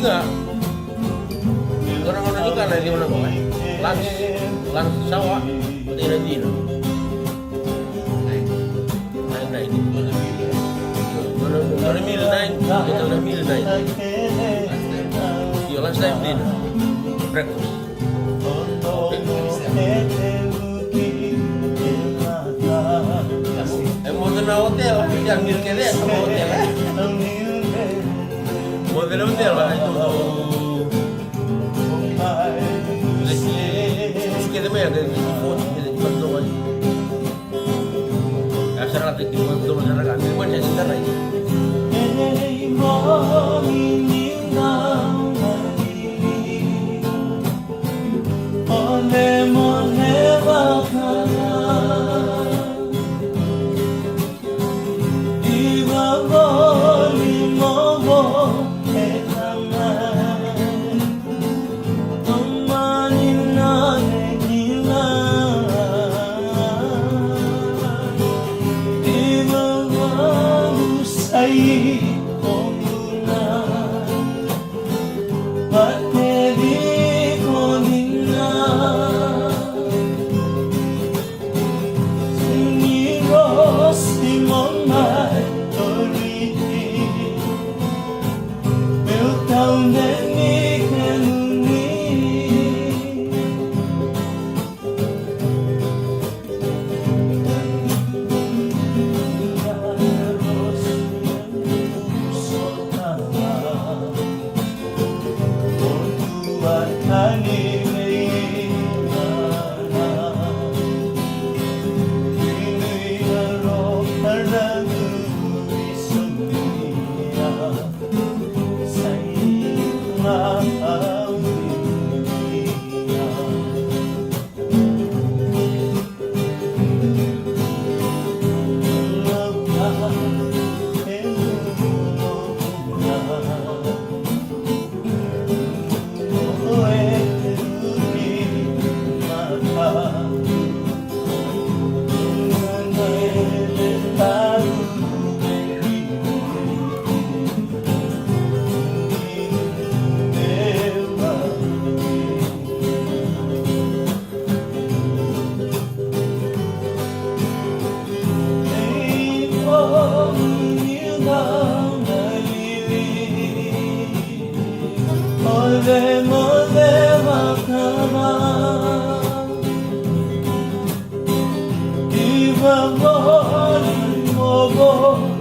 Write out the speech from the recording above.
nga. Orang-orang ikan na di mana kau? Lans sawah, tidak dino. Naik. Mana mil naik, kita na mil naik. Yo lans naik dino. Breakfast. Model na hotel, yang mil kele sama hotel. Model hotel lah itu. Kita mah ada di foto, kita di foto aja. Asal ada di foto masyarakat, itu banyak sekitar aja. Iba mo,